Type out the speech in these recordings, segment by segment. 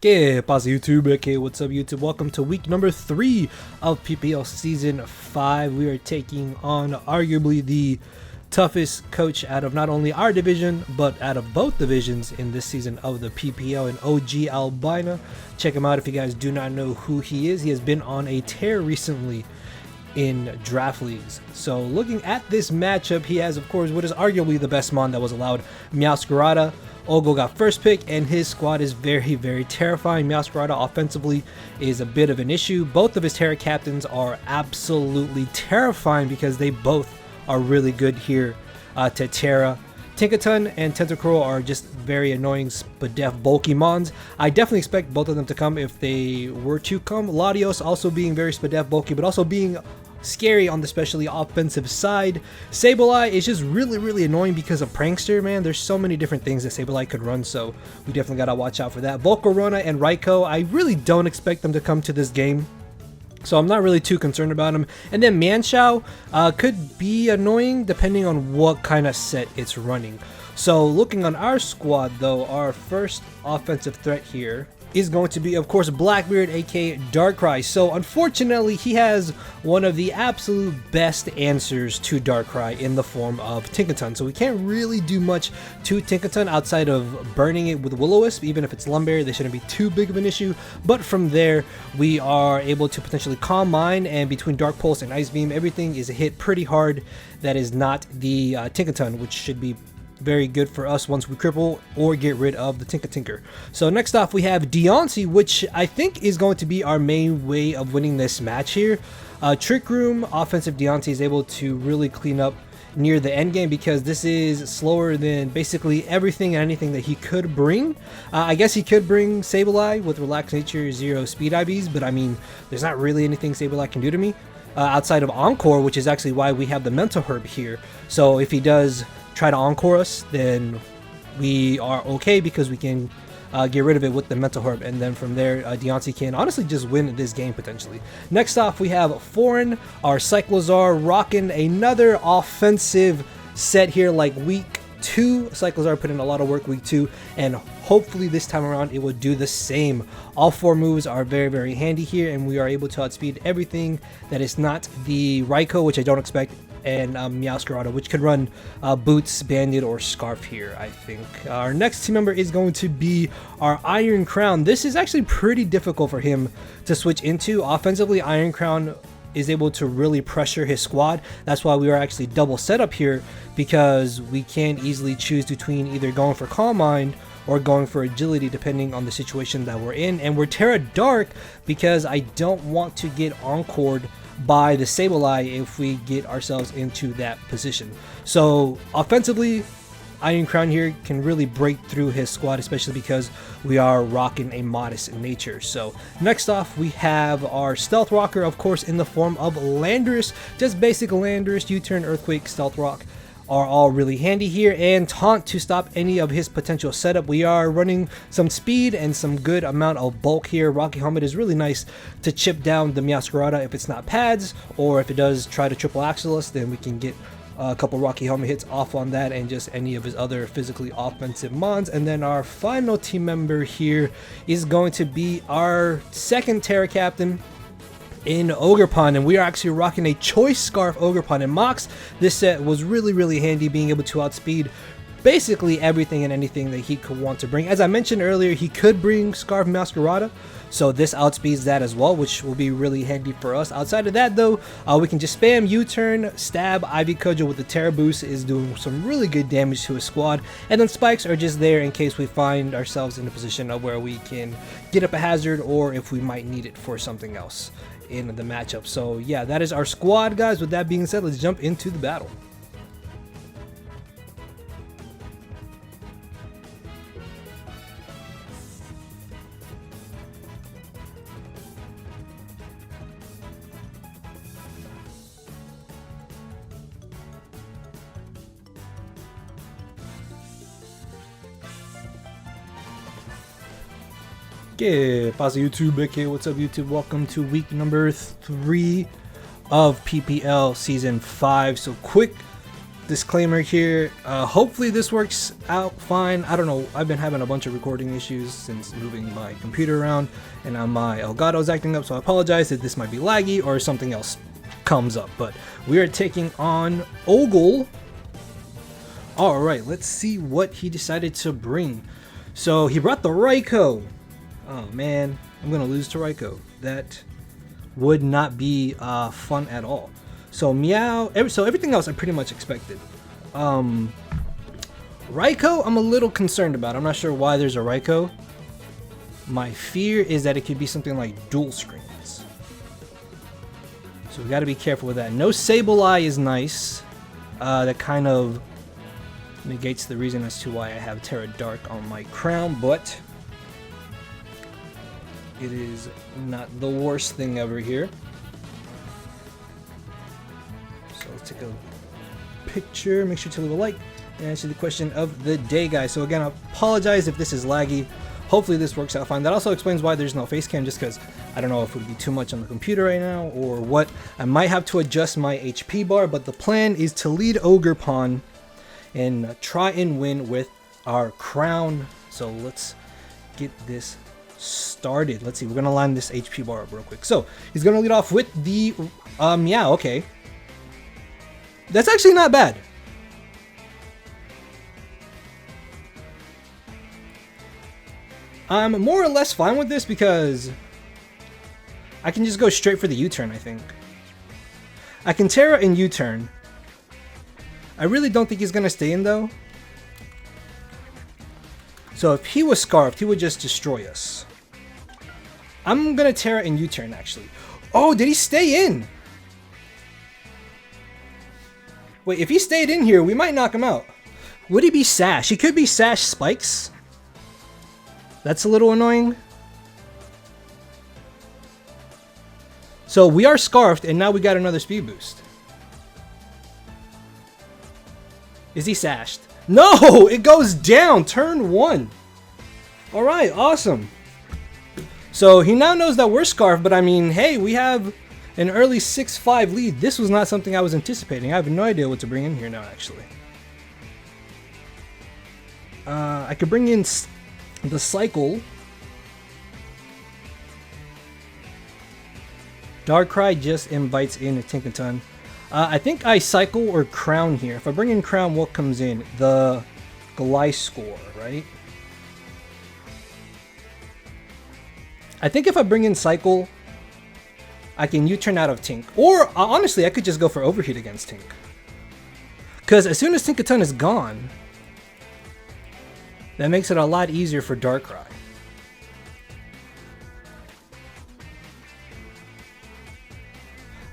¿Qué pasa, YouTube? Okay, what's up, YouTube? Welcome to week number 3 of PPL Season 5. We are taking on arguably the toughest coach out of not only our division, but out of both divisions in this season of the PPL, and OGALBINA. Check him out if you guys do not know who he is. He has been on a tear recently in draft leagues. So looking at this matchup, he has, of course, what is arguably the best mon that was allowed, Meowscarada. Ogo got first pick, and his squad is very terrifying. Meowscarada offensively is a bit of an issue. Both of his Terra captains are absolutely terrifying because they both are really good here to Terra. Tinkaton and Tentacruel are just very annoying spadef bulky mons. I definitely expect both of them to come if they were to come. Latios also being very spadef bulky, but also being scary on the specially offensive side. Sableye is just really annoying because of Prankster, man. There's so many different things that Sableye could run, so we definitely gotta watch out for that. Volcarona and Raikou, I really don't expect them to come to this game, so I'm not really too concerned about him. And then Manshao could be annoying depending on what kind of set it's running. So looking on our squad though, our first offensive threat here is going to be, of course, Blackbeard, aka Darkrai. So unfortunately, he has one of the absolute best answers to Darkrai in the form of Tinkaton. So we can't really do much to Tinkaton outside of burning it with Will-O-Wisp. Even if it's Lumberry, they shouldn't be too big of an issue. But from there, we are able to potentially Calm Mind, and between Dark Pulse and Ice Beam, everything is hit pretty hard. That is not the Tinkaton, which should be very good for us once we cripple or get rid of the Tinker. So next off we have Deontay, which I think is going to be our main way of winning this match here. Trick Room offensive Deontay is able to really clean up near the end game because this is slower than basically everything and anything that he could bring. I guess he could bring Sableye with Relaxed Nature, 0 speed IVs, but I mean, there's not really anything Sableye can do to me outside of Encore, which is actually why we have the Mental Herb here. So if he does try to Encore us, then we are okay because we can get rid of it with the Mental Herb, and then from there Deontay can honestly just win this game potentially. Next off we have Foreign, our Cyclozar, rocking another offensive set here like week 2. Cyclozar put in a lot of work week 2, and hopefully this time around it will do the same. All 4 moves are very handy here, and we are able to outspeed everything that is not the Raikou, which I don't expect, and Meowscarada, which could run Boots, Bandit, or Scarf here, I think. Our next team member is going to be our Iron Crown. This is actually pretty difficult for him to switch into. Offensively, Iron Crown is able to really pressure his squad. That's why we are actually double set up here, because we can easily choose between either going for Calm Mind or going for Agility depending on the situation that we're in. And we're Terra Dark because I don't want to get encored by the Sableye if we get ourselves into that position. So offensively, Iron Crown here can really break through his squad, especially because we are rocking a Modest nature. So next off we have our Stealth Rocker, of course, in the form of Landorus. Just basic Landorus, U-Turn, Earthquake, Stealth Rock are all really handy here, and Taunt to stop any of his potential setup. We are running some speed and some good amount of bulk here. Rocky Helmet is really nice to chip down the Meowscarada if it's not pads, or if it does try to triple axle us, then we can get a couple Rocky Helmet hits off on that and just any of his other physically offensive mons. And then our final team member here is going to be our second Terra captain in Ogerpon, and we are actually rocking a Choice Scarf Ogerpon. And Mox, this set was really handy, being able to outspeed basically everything and anything that he could want to bring. As I mentioned earlier, he could bring Scarf Meowscarada, so this outspeeds that as well, which will be really handy for us. Outside of that though, we can just spam U-Turn, stab Ivy Kojo with the Terra Boost, is doing some really good damage to his squad, and then spikes are just there in case we find ourselves in a position of where we can get up a hazard, or if we might need it for something else in the matchup. So yeah, that is our squad, guys. With that being said, let's jump into the battle. ¿Qué pasa, YouTube? Okay, what's up, YouTube? Welcome to week number 3 of PPL Season 5. So quick disclaimer here. Hopefully this works out fine. I don't know. I've been having a bunch of recording issues since moving my computer around, and now my Elgato's acting up, so I apologize if this might be laggy or something else comes up. But we are taking on OGAL. Alright, let's see what he decided to bring. So he brought the Raikou. Oh man, I'm gonna lose to Raikou. That would not be fun at all. So so everything else I pretty much expected. Raikou, I'm a little concerned about. I'm not sure why there's a Raikou. My fear is that it could be something like dual screens. So we got to be careful with that. No Sableye is nice. That kind of negates the reason as to why I have Terra Dark on my crown, but it is not the worst thing ever here. So let's take a picture, make sure to leave a like, and answer the question of the day, guys. So again, I apologize if this is laggy. Hopefully this works out fine. That also explains why there's no face cam, just because I don't know if it would be too much on the computer right now or what. I might have to adjust my HP bar, but the plan is to lead Ogerpon and try and win with our crown. So let's get this started. Let's see, we're gonna line this HP bar up real quick. So he's gonna lead off with the Meow. Okay, that's actually not bad. I'm more or less fine with this because I can just go straight for the U-turn. I think I can Terra and U-turn. I really don't think he's gonna stay in though. So if he was Scarfed, he would just destroy us. I'm gonna Terra and U-turn actually. Oh, did he stay in? Wait, if he stayed in here, we might knock him out. Would he be Sash? He could be Sash Spikes. That's a little annoying. So we are Scarfed, and now we got another speed boost. Is he Sashed? No! It goes down! Turn 1! Alright, awesome. So he now knows that we're Scarfed, but I mean, hey, we have an early 6-5 lead. This was not something I was anticipating. I have no idea what to bring in here now, actually. I could bring in the Cycle. Darkrai just invites in a Tinkaton. I think I Cycle or Crown here. If I bring in Crown, what comes in? The Gliscor, right? I think if I bring in Cycle, I can U-turn out of Tink. Or, honestly, I could just go for Overheat against Tink. Because as soon as Tinkaton is gone, that makes it a lot easier for Darkrai.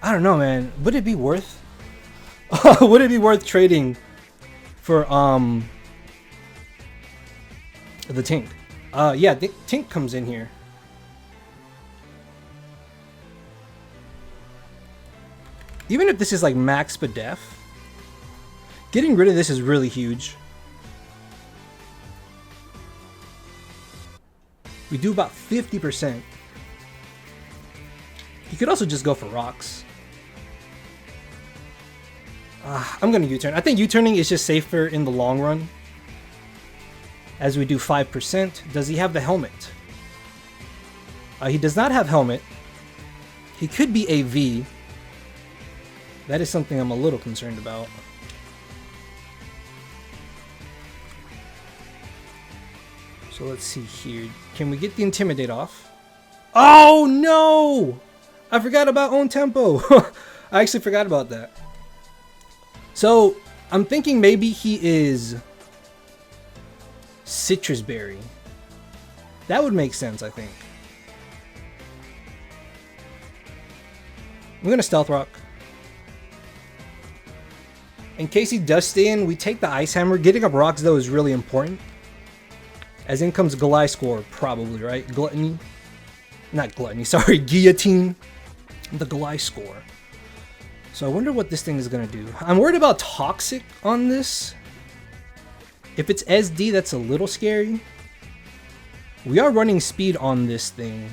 I don't know, man. Would it be worth? Would it be worth trading for the Tink? Yeah, Tink comes in here. Even if this is like max Spadef, getting rid of this is really huge. We do about 50%. You could also just go for rocks. I'm gonna U-turn. I think U-turning is just safer in the long run. As we do 5%. Does he have the helmet? He does not have helmet. He could be a V. That is something I'm a little concerned about. So let's see here. Can we get the Intimidate off? Oh no! I forgot about Own Tempo. I actually forgot about that. So I'm thinking maybe he is Citrus Berry. That would make sense, I think. I'm gonna Stealth Rock. In case he does stay in, we take the Ice Hammer. Getting up rocks though is really important. As in comes Gliscor, probably, right? Gluttony. Not Gluttony, sorry, Guillotine. The Gliscor. So I wonder what this thing is gonna do. I'm worried about Toxic on this. If it's SD, that's a little scary. We are running speed on this thing.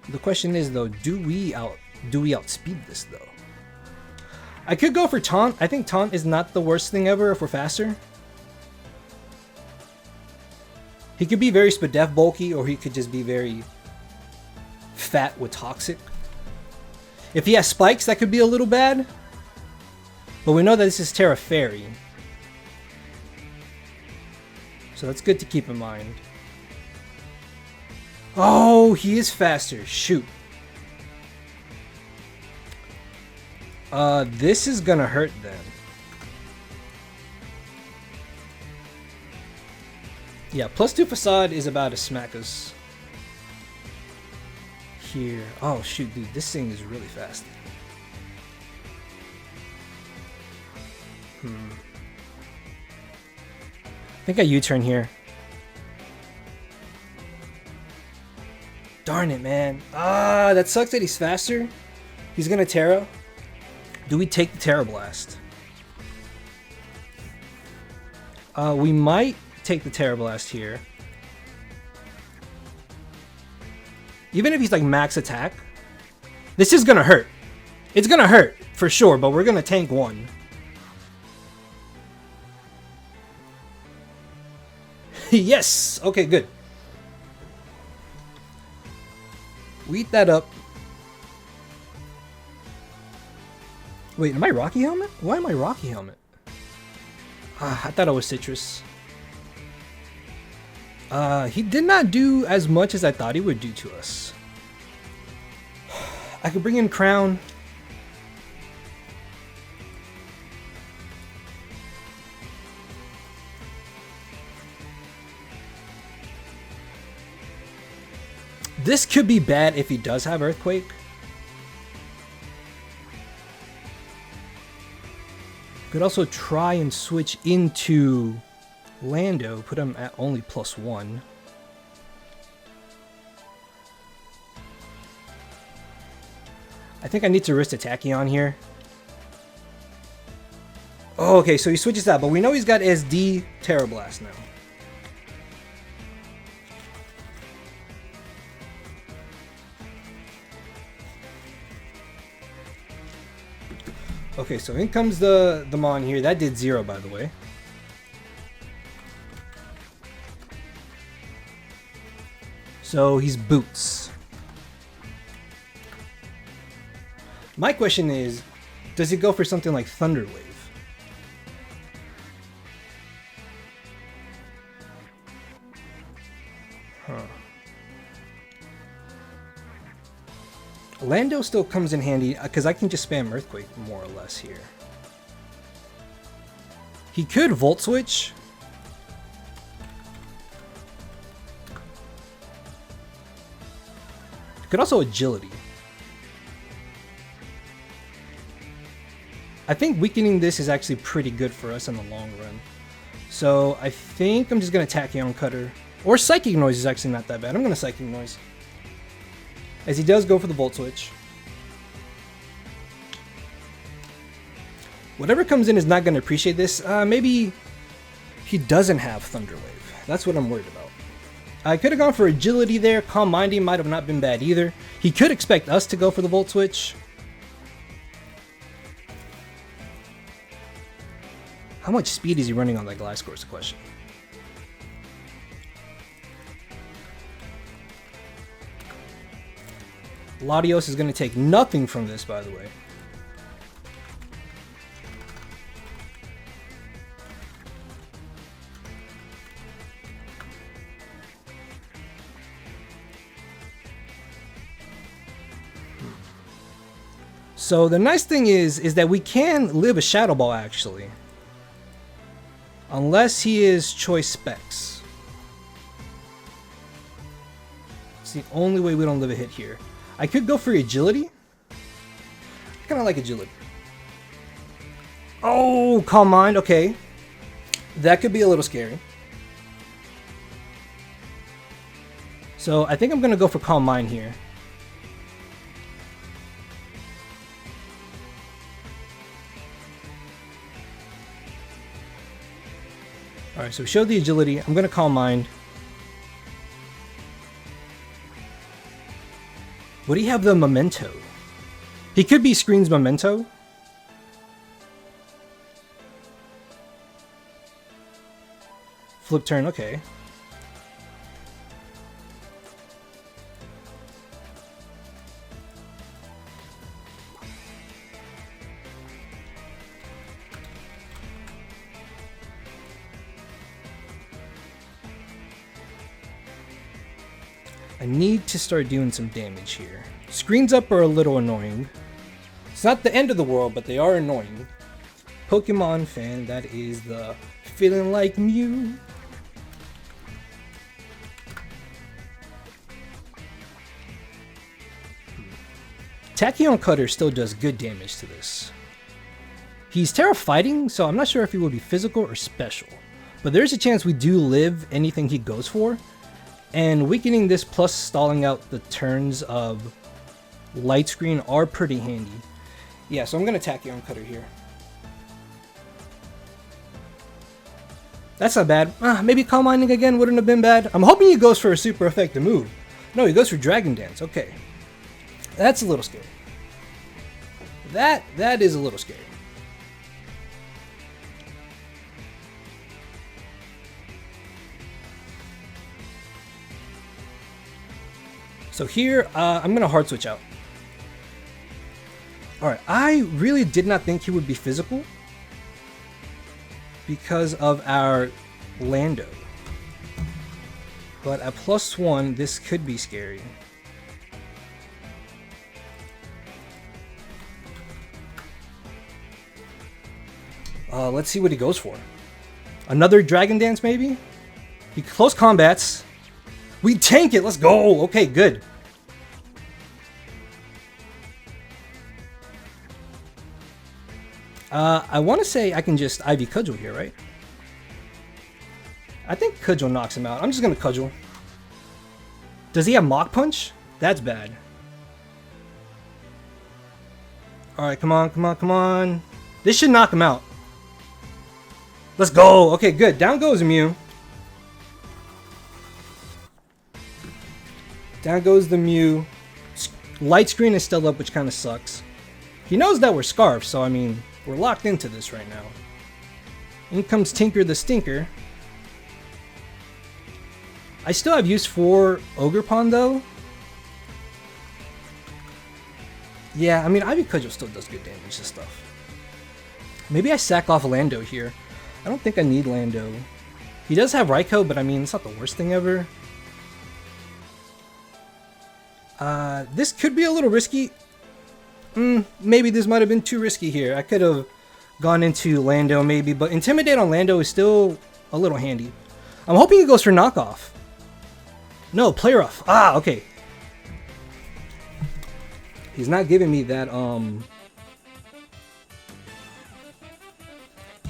The question is though, do we outspeed this though? I could go for Taunt. I think Taunt is not the worst thing ever if we're faster. He could be very Spadef bulky, or he could just be very fat with Toxic. If he has spikes, that could be a little bad. But we know that this is TERA Fairy. So that's good to keep in mind. Oh, he is faster. Shoot. This is gonna hurt then. Yeah, +2 Facade is about to smack us. Here. Oh, shoot, dude. This thing is really fast. I think I U-turn here. Darn it, man. Ah, that sucks that he's faster. He's gonna Terra. Do we take the Terra Blast? We might take the Terra Blast here. Even if he's like max attack, this is gonna hurt. It's gonna hurt for sure, but we're gonna tank one. Yes! Okay, good. We eat that up. Wait, am I Rocky Helmet? Why am I Rocky Helmet? I thought I was Citrus. He did not do as much as I thought he would do to us. I could bring in Crown. This could be bad if he does have Earthquake. Could also try and switch into Lando, put him at only +1. I think I need to risk a Tachyon here. Oh, okay, so he switches that, but we know he's got SD Terra Blast now. Okay, so in comes the Mon here. That did 0, by the way. So he's Boots. My question is, does he go for something like Thunder Wave? Huh. Lando still comes in handy because I can just spam Earthquake more or less here. He could Volt Switch. Could also Agility. I think weakening this is actually pretty good for us in the long run. So I think I'm just going to Tachyon Cutter. Or Psychic Noise is actually not that bad. I'm going to Psychic Noise. As he does go for the Volt Switch. Whatever comes in is not going to appreciate this. Maybe he doesn't have Thunder Wave. That's what I'm worried about. I could have gone for Agility there. Calm Minding might have not been bad either. He could expect us to go for the Volt Switch. How much speed is he running on that Gliscor is the question. Latios is going to take nothing from this, by the way. So the nice thing is that we can live a Shadow Ball actually. Unless he is Choice Specs. It's the only way we don't live a hit here. I could go for Agility. I kind of like Agility. Oh, Calm Mind. Okay. That could be a little scary. So I think I'm going to go for Calm Mind here. Alright, so we showed the Agility. I'm going to Calm Mind. Would he have the Memento? He could be Screen's Memento. Flip turn, okay. I need to start doing some damage here. Screens up are a little annoying. It's not the end of the world, but they are annoying. Pokemon fan, that is the feeling like Mew. Tachyon Cutter still does good damage to this. He's Terra fighting, so I'm not sure if he will be physical or special. But there's a chance we do live anything he goes for. And weakening this plus stalling out the turns of Light Screen are pretty handy. Yeah, so I'm going to Tachyon Cutter here. That's not bad. Maybe Calm Minding again wouldn't have been bad. I'm hoping he goes for a super effective move. No, he goes for Dragon Dance. Okay. That's a little scary. That is a little scary. So here, I'm going to hard switch out. Alright, I really did not think he would be physical because of our Lando. But at +1, this could be scary. Let's see what he goes for. Another Dragon Dance, maybe? He close combats. We tank it. Let's go. Okay, good. I want to say I can just Ivy Cudgel here, right? I think Cudgel knocks him out. I'm just going to Cudgel. Does he have Mach Punch? That's bad. Alright, come on, come on, come on. This should knock him out. Let's go. Okay, good. Down goes Mew. Down goes the Mew. Light Screen is still up, which kind of sucks. He knows that we're Scarf, so I mean, we're locked into this right now. In comes Tinker the Stinker. I still have use for Ogerpon though. Yeah, I mean, Ivy Cudgel still does good damage and stuff. Maybe I sack off Lando here. I don't think I need Lando. He does have Raikou, but I mean, it's not the worst thing ever. This could be a little risky. Maybe this might have been too risky here. I could have gone into Lando maybe, but Intimidate on Lando is still a little handy. I'm hoping he goes for knockoff. No, Play Rough. Ah, okay. He's not giving me that,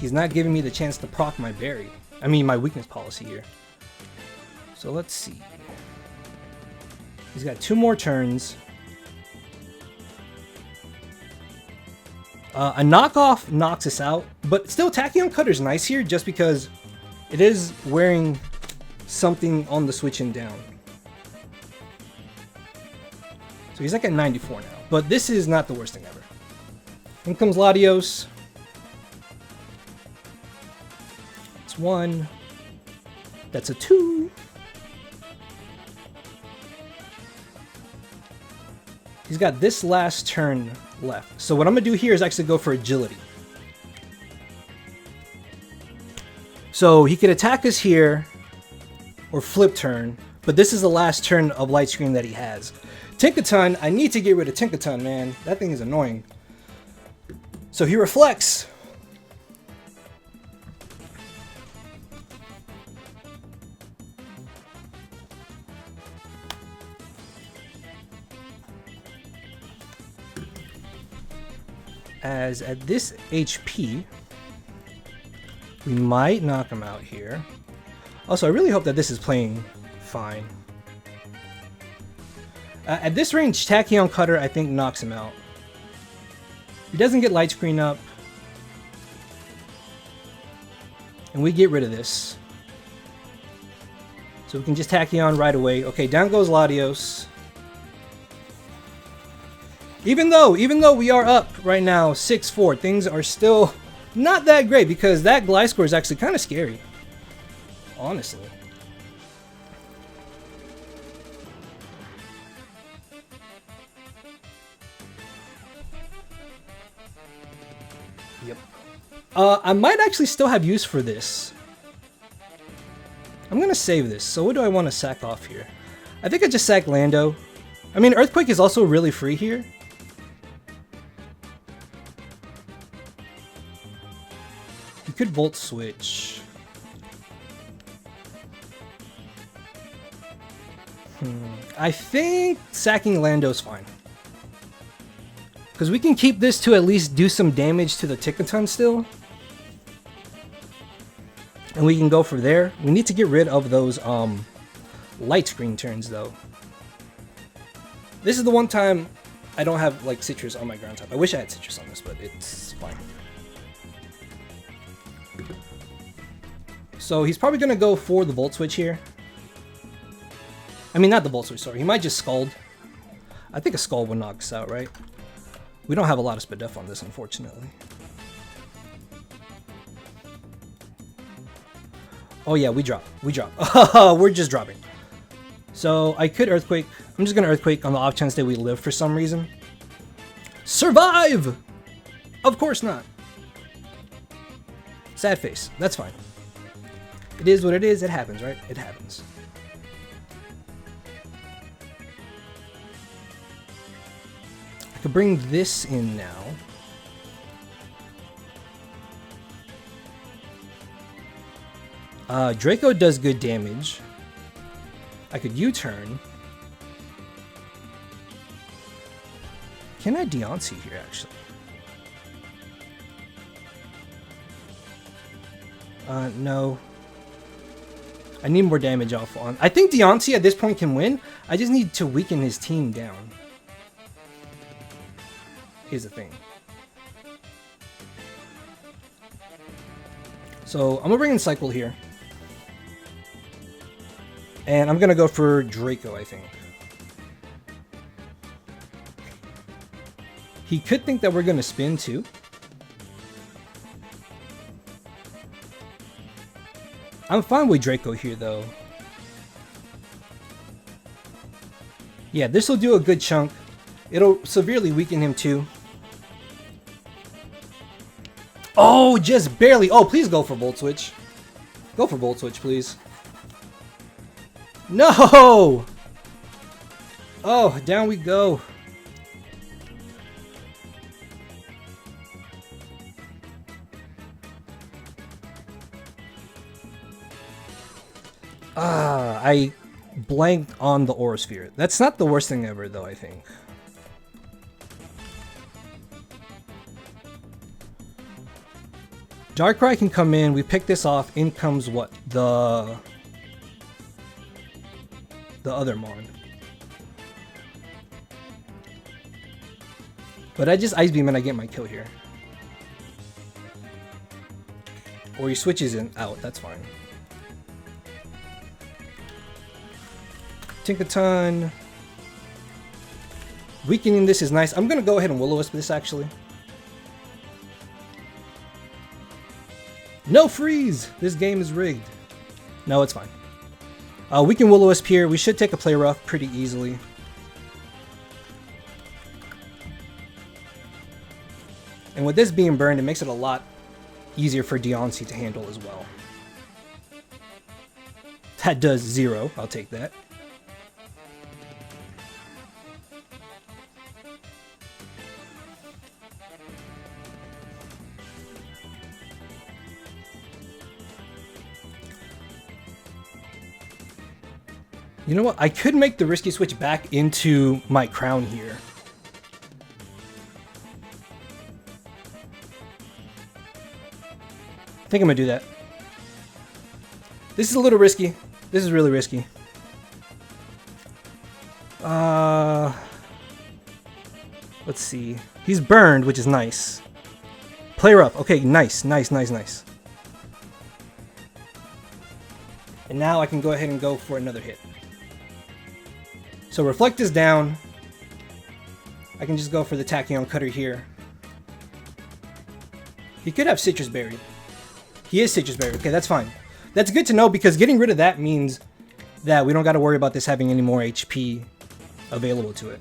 he's not giving me the chance to proc my berry. I mean, my weakness policy here. So let's see. He's got 2 more turns. A knockoff knocks us out, but still Tachyon Cutter's nice here just because it is wearing something on the switch and down. So he's like at 94 now, but this is not the worst thing ever. In comes Latios. It's 1. That's a 2. He's got this last turn left. So what I'm going to do here is actually go for Agility. So he could attack us here or flip turn, but this is the last turn of Light Screen that he has. Tinkaton, I need to get rid of Tinkaton, man. That thing is annoying. So he reflects. As at this HP, we might knock him out here. Also, I really hope that this is playing fine. At this range, Tachyon Cutter, I think, knocks him out. He doesn't get Light Screen up. And we get rid of this. So we can just Tachyon right away. Okay, down goes Latios. Even though we are up right now 6-4, things are still not that great because that Gliscor is actually kind of scary. honestly. Yep. I might actually still have use for this. I'm gonna save this. So what do I want to sack off here? I think I just sack Lando. I mean, Earthquake is also really free here. You could Volt Switch. I think sacking Lando's fine. Because we can keep this to at least do some damage to the Tickaton still. And we can go from there. We need to get rid of those light screen turns though. This is the one time I don't have like citrus on my ground type. I wish I had citrus on this, but it's fine. So he's probably going to go for the Volt Switch here. I mean, not the Volt Switch, sorry. He might just Scald. I think a Scald would knock us out, right? We don't have a lot of Spadef on this, unfortunately. Oh yeah, we drop. We drop. We're just dropping. So I could Earthquake. I'm just going to Earthquake on the off chance that we live for some reason. Survive! Of course not. Sad face. That's fine. It is what it is. It happens, right? It happens. I could bring this in now. Draco does good damage. I could U-turn. Can I Deontay here, actually? No. I need more damage off on. I think Deontay at this point can win. I just need to weaken his team down. Here's the thing. So I'm gonna bring in Cycle here. And I'm gonna go for Draco, I think. He could think that we're gonna spin too. I'm fine with Draco here though. Yeah, this will do a good chunk. It'll severely weaken him too. Oh, just barely. Oh, please go for Volt Switch. Go for Volt Switch, please. No! Oh, down we go. I blanked on the Aura Sphere. That's not the worst thing ever, though, I think. Darkrai can come in. We pick this off. In comes what? The other Mon. But I just Ice Beam and I get my kill here. Or he switches in out. That's fine. Tinkaton. Weakening this is nice. I'm going to go ahead and Will-O-Wisp this actually. No freeze! This game is rigged. No, it's fine. We can Will-O-Wisp here. We should take a Play Rough pretty easily. And with this being burned, it makes it a lot easier for Deontay to handle as well. That does 0. I'll take that. You know what? I could make the risky switch back into my crown here. I think I'm gonna do that. This is a little risky. This is really risky. Let's see. He's burned, which is nice. Play rough. Okay, nice, nice, nice, nice. And now I can go ahead and go for another hit. So Reflect is down. I can just go for the Tachyon Cutter here. He could have Citrus Berry. He is Citrus Berry. Okay, that's fine. That's good to know because getting rid of that means that we don't got to worry about this having any more HP available to it.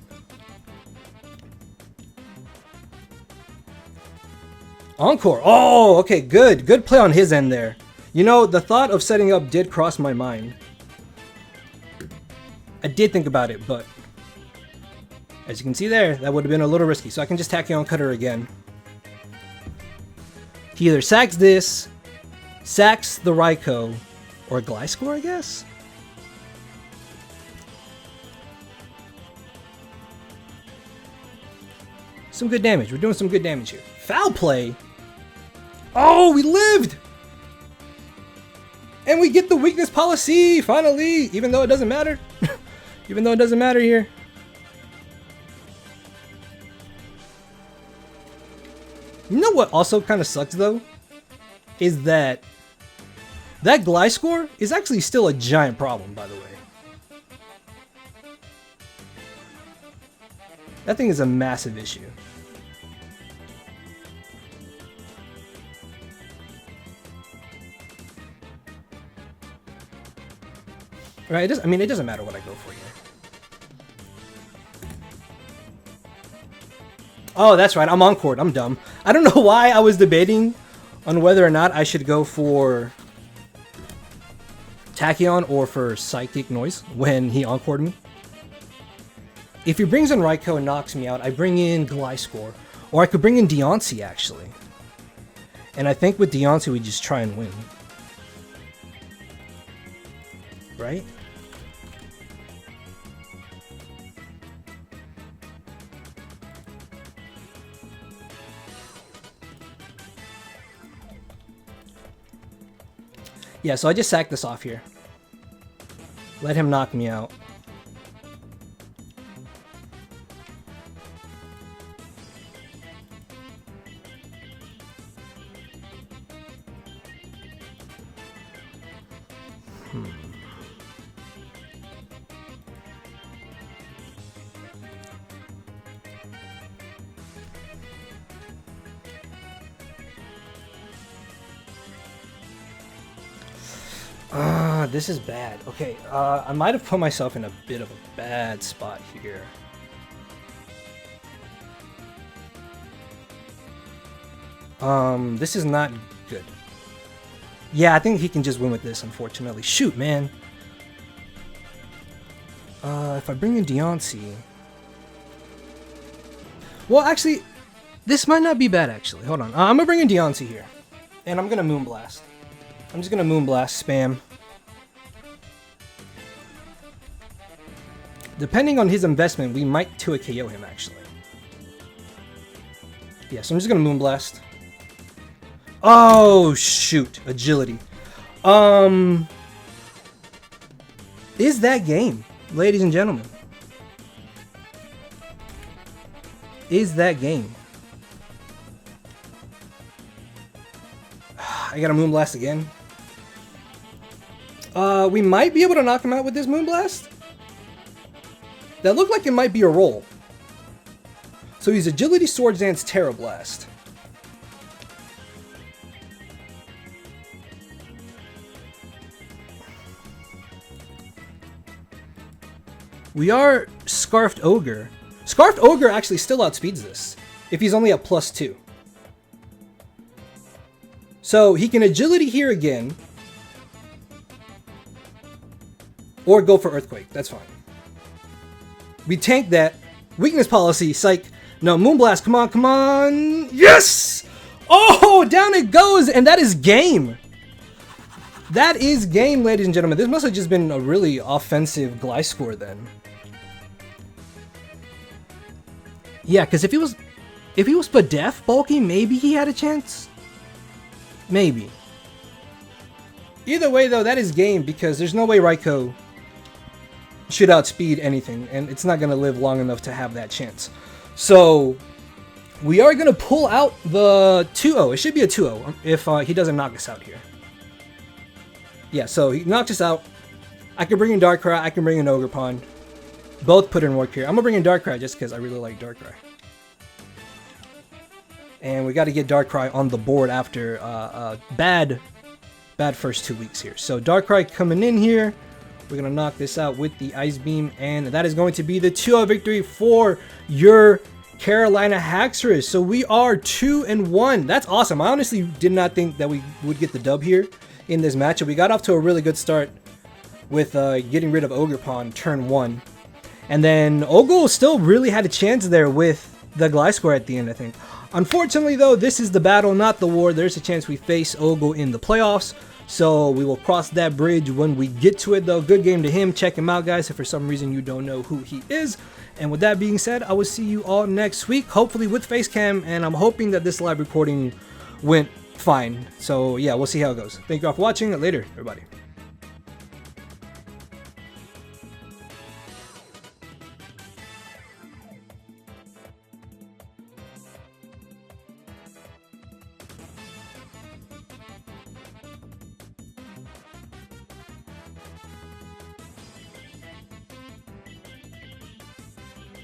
Encore. Oh, okay, good. Good play on his end there. You know, the thought of setting up did cross my mind. I did think about it, but as you can see there, that would have been a little risky. So I can just Tachyon Cutter again. He either sacks this, sacks the Raikou, or Gliscor, I guess? Some good damage. We're doing some good damage here. Foul play. Oh, we lived! And we get the weakness policy, finally! Even though it doesn't matter. Even though it doesn't matter here. You know what also kind of sucks, though? Is that Gliscor is actually still a giant problem, by the way. That thing is a massive issue. Right, I mean, it doesn't matter what I go for here. Oh, that's right, I'm Encored, I'm dumb. I don't know why I was debating on whether or not I should go for Tachyon or for Psychic Noise when he Encored me. If he brings in Raikou and knocks me out, I bring in Gliscor. Or I could bring in Deontay, actually. And I think with Deontay, we just try and win. Right? Yeah, so I just sacked this off here. Let him knock me out. This is bad. Okay, I might have put myself in a bit of a bad spot here. This is not good. Yeah, I think he can just win with this, unfortunately. Shoot, man. If I bring in Deontay... Well, actually, this might not be bad, actually. Hold on. I'm gonna bring in Deontay here. And I'm gonna Moonblast. I'm just gonna Moonblast, spam. Depending on his investment, we might 2 KO him, actually. Yeah, so I'm just gonna Moonblast. Oh, shoot. Agility. Is that game, ladies and gentlemen? Is that game? I gotta Moonblast again. We might be able to knock him out with this Moonblast. That looked like it might be a roll. So he's Agility, Swords Dance, Terra Blast. We are Scarfed Ogre. Scarfed Ogre actually still outspeeds this, if he's only at +2. So he can Agility here again, or go for Earthquake, that's fine. We tank that. Weakness policy, psych. No, Moonblast, come on, come on. Yes! Oh, down it goes, and that is game. That is game, ladies and gentlemen. This must have just been a really offensive Gliscor then. Yeah, because if he was Spadef bulky, maybe he had a chance. Maybe. Either way, though, that is game because there's no way Raikou should outspeed anything, and it's not going to live long enough to have that chance. So, we are going to pull out the 2-0. It should be a 2-0 if he doesn't knock us out here. Yeah, so he knocked us out. I can bring in Darkrai, I can bring in Ogerpon. Both put in work here. I'm going to bring in Darkrai just because I really like Darkrai. And we got to get Darkrai on the board after a bad bad first 2 weeks here. So Darkrai coming in here. We're going to knock this out with the Ice Beam, and that is going to be the 2-0 victory for your Carolina Haxorus. So we are 2-1. That's awesome. I honestly did not think that we would get the dub here in this matchup. We got off to a really good start with getting rid of Ogerpon turn 1. And then OGAL still really had a chance there with the Gliscor at the end, I think. Unfortunately, though, this is the battle, not the war. There's a chance we face OGAL in the playoffs. So we will cross that bridge when we get to it, though. Good game to him. Check him out, guys, if for some reason you don't know who he is. And with that being said, I will see you all next week, hopefully with Facecam. And I'm hoping that this live recording went fine. So yeah, we'll see how it goes. Thank you all for watching. Later, everybody.